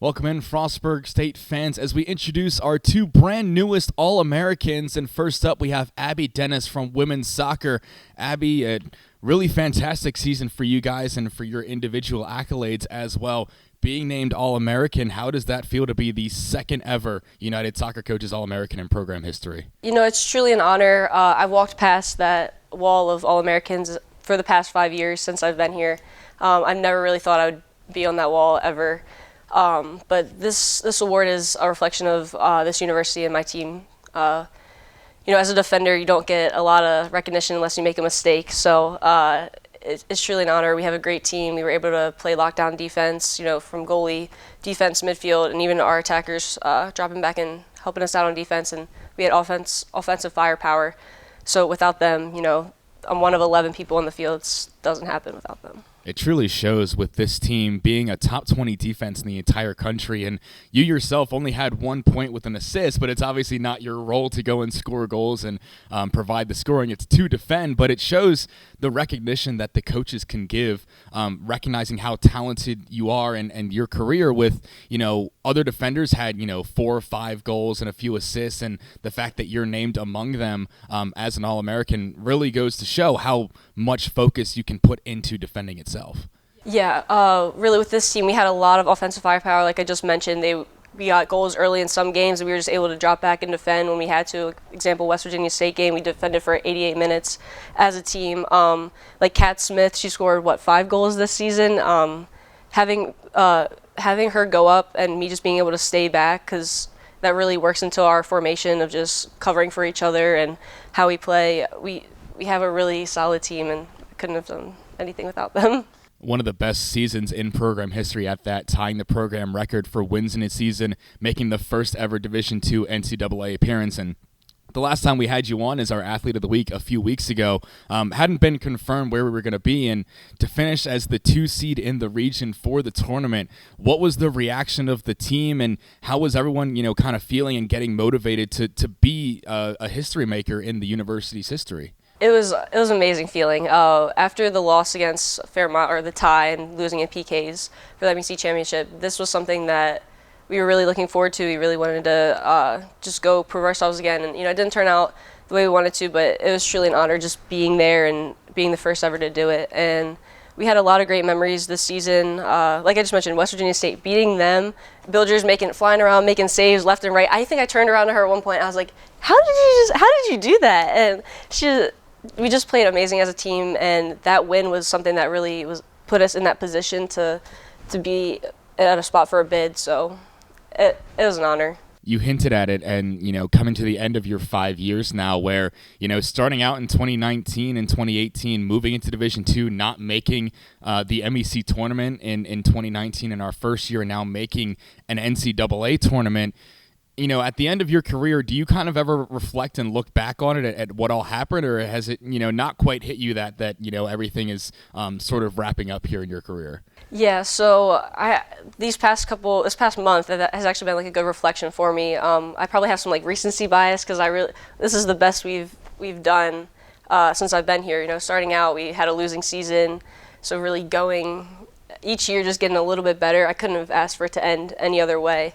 Welcome in, Frostburg State fans, as we introduce our two brand newest All-Americans. And first up, we have Abbey Dennis from women's soccer. Abbey, a really fantastic season for you guys and for your individual accolades as well. Being named All-American, how does that feel to be the second ever United Soccer Coaches All-American in program history? You know, it's truly an honor. I've walked past that wall of All-Americans for the past 5 years since I've been here. I never really thought I would be on that wall ever. But this award is a reflection of this university and my team. You know, as a defender, you don't get a lot of recognition unless you make a mistake. So it's truly an honor. We have a great team. We were able to play lockdown defense, you know, from goalie, defense, midfield, and even our attackers dropping back and helping us out on defense. And we had offensive firepower. So without them, you know, I'm one of 11 people on the field. It doesn't happen without them. It truly shows with this team being a top 20 defense in the entire country, and you yourself only had 1 point with an assist, but it's obviously not your role to go and score goals and provide the scoring. It's to defend, but it shows the recognition that the coaches can give, recognizing how talented you are and your career with, you know, other defenders had, you know, 4 or 5 goals and a few assists, and the fact that you're named among them as an All-American really goes to show how much focus you can put into defending itself. Yeah, really with this team, we had a lot of offensive firepower. Like I just mentioned, we got goals early in some games, and we were just able to drop back and defend when we had to. Example, West Virginia State game, we defended for 88 minutes as a team. Like Kat Smith, she scored, 5 goals this season. Having her go up and me just being able to stay back, because that really works into our formation of just covering for each other and how we play. We have a really solid team, and I couldn't have done anything without them. One of the best seasons in program history at that, tying the program record for wins in a season, making the first ever Division II NCAA appearance. And the last time we had you on as our Athlete of the Week a few weeks ago, hadn't been confirmed where we were going to be. And to finish as the 2 seed in the region for the tournament, what was the reaction of the team, and how was everyone, you know, kind of feeling and getting motivated to be a history maker in the university's history? It was an amazing feeling. After the loss against Fairmont, or the tie, and losing in PKs for the MEC championship, this was something that we were really looking forward to. We really wanted to just go prove ourselves again. And, you know, it didn't turn out the way we wanted to, but it was truly an honor just being there and being the first ever to do it. And we had a lot of great memories this season. Like I just mentioned, West Virginia State, beating them, Bilgers flying around, making saves left and right. I think I turned around to her at one point. I was like, how did you do that? And we just played amazing as a team, and that win was something that really put us in that position to be at a spot for a bid. So it was an honor. You hinted at it, and, you know, coming to the end of your 5 years now, where, you know, starting out in 2019 and 2018, moving into Division II, not making the MEC tournament in 2019 in our first year, and now making an NCAA tournament. You know, at the end of your career, do you kind of ever reflect and look back on it at what all happened, or has it, you know, not quite hit you that you know, everything is sort of wrapping up here in your career? Yeah, so this past month, that has actually been like a good reflection for me. I probably have some like recency bias, because this is the best we've done since I've been here. You know, starting out, we had a losing season, so really going each year just getting a little bit better. I couldn't have asked for it to end any other way.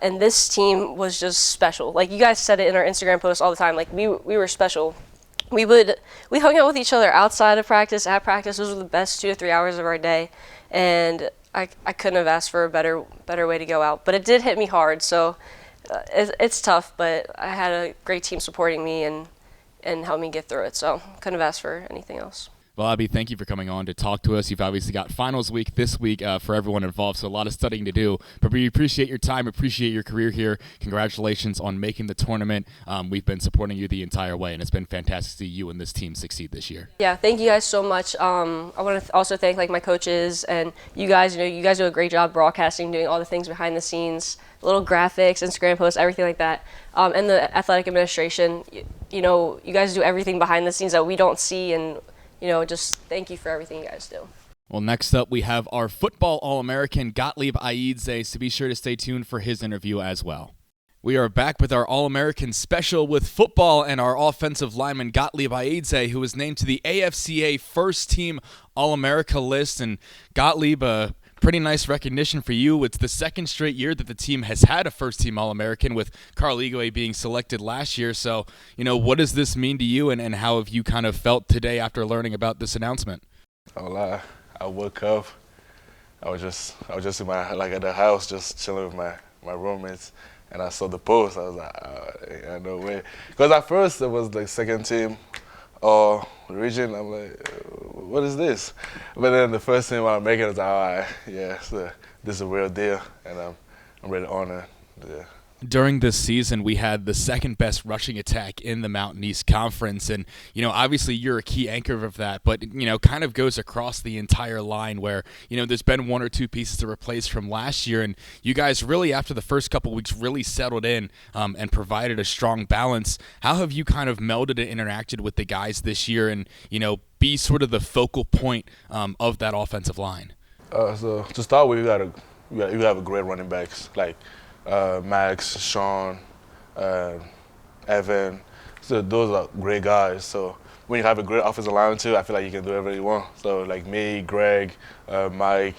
And this team was just special. Like you guys said it in our Instagram posts all the time. Like we were special. We hung out with each other outside of practice, at practice. Those were the best 2 to 3 hours of our day, and I couldn't have asked for a better way to go out. But it did hit me hard, so it's tough. But I had a great team supporting me and helped me get through it. So couldn't have asked for anything else. Well, Abbey, thank you for coming on to talk to us. You've obviously got finals week this week for everyone involved, so a lot of studying to do. But we appreciate your time, appreciate your career here. Congratulations on making the tournament. We've been supporting you the entire way, and it's been fantastic to see you and this team succeed this year. Yeah, thank you guys so much. I want to also thank like my coaches and you guys. You know, you guys do a great job broadcasting, doing all the things behind the scenes, little graphics, Instagram posts, everything like that. And the athletic administration. You know, you guys do everything behind the scenes that we don't see, and you know, just thank you for everything you guys do. Well, next up, we have our football All-American, Gottlieb Ayedze, so be sure to stay tuned for his interview as well. We are back with our All-American special with football and our offensive lineman, Gottlieb Ayedze, who was named to the AFCA First Team All-America list. And Gottlieb, pretty nice recognition for you. It's the second straight year that the team has had a first-team All-American, with Carl Ayedze being selected last year. So, what does this mean to you, and how have you kind of felt today after learning about this announcement? I'll lie. I woke up. I was just in my at the house, just chilling with my roommates, and I saw the post. I was like, yeah, no way. Because at first it was like second team or region. I'm like, what is this? But then the first team I'm making is like, all right, yeah, so this is a real deal, and I'm really honored. Yeah. During this season, we had the second best rushing attack in the Mountain East Conference, and obviously you're a key anchor of that, but kind of goes across the entire line where there's been one or two pieces to replace from last year, and you guys really, after the first couple weeks, really settled in and provided a strong balance. How have you kind of melded and interacted with the guys this year, and be sort of the focal point of that offensive line? So to start with, you have a great running backs like Max, Sean, Evan. So those are great guys. So when you have a great offensive line too, I feel like you can do whatever you want. So like me, Greg, Mike,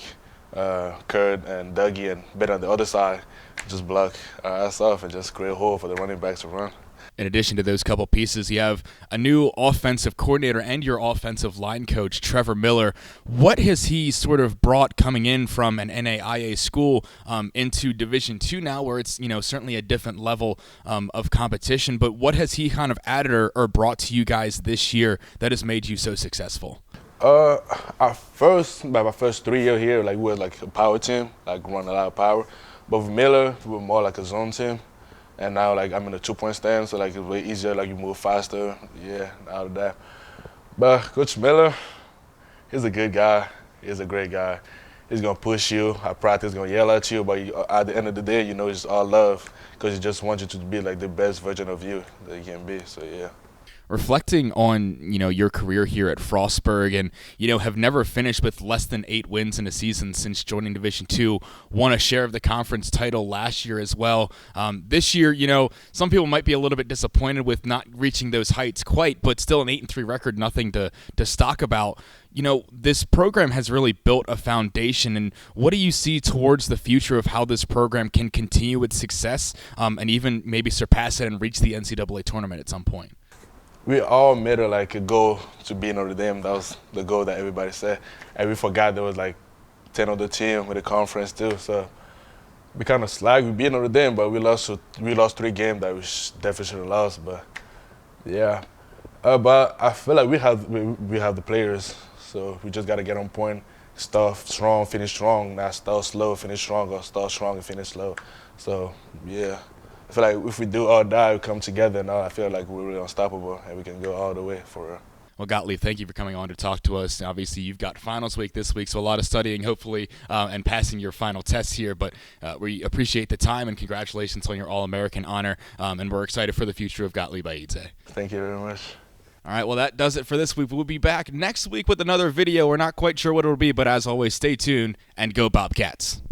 Kurt, and Dougie, and Ben on the other side, just block our ass off and just create a hole for the running backs to run. In addition to those couple pieces, you have a new offensive coordinator and your offensive line coach, Trevor Miller. What has he sort of brought coming in from an NAIA school into Division II now, where it's certainly a different level of competition? But what has he kind of added or brought to you guys this year that has made you so successful? My first 3 years here, we were like a power team, run a lot of power. But with Miller, we were more like a zone team. And now, I'm in a 2-point stand, so, it's way easier, you move faster, out of that. But Coach Miller, he's a good guy. He's a great guy. He's going to push you. At practice, he's going to yell at you, but at the end of the day, it's all love, because he just wants you to be, the best version of you that you can be, so, yeah. Reflecting on your career here at Frostburg, and have never finished with less than 8 wins in a season since joining Division II, won a share of the conference title last year as well. This year, some people might be a little bit disappointed with not reaching those heights quite, but still an 8-3 record, nothing to talk about. This program has really built a foundation, and what do you see towards the future of how this program can continue its success and even maybe surpass it and reach the NCAA tournament at some point? We all made it a goal to be Notre Dame. That was the goal that everybody said. And we forgot there was 10 other teams with the conference too. So we kind of slack. We beat Notre Dame, but we lost 3 games that we definitely should have lost. But yeah, but I feel like we have the players. So we just got to get on point, start strong, finish strong. Not start slow, finish strong, or start strong and finish slow. So yeah. I feel like if we do all that, we come together, and I feel like we're really unstoppable, and we can go all the way for real. Well, Gottlieb, thank you for coming on to talk to us. Obviously, you've got finals week this week, so a lot of studying, hopefully, and passing your final tests here. But we appreciate the time, and congratulations on your All-American honor, and we're excited for the future of Gottlieb Ayedze. Thank you very much. All right, well, that does it for this week. We'll be back next week with another video. We're not quite sure what it'll be, but as always, stay tuned, and go Bobcats.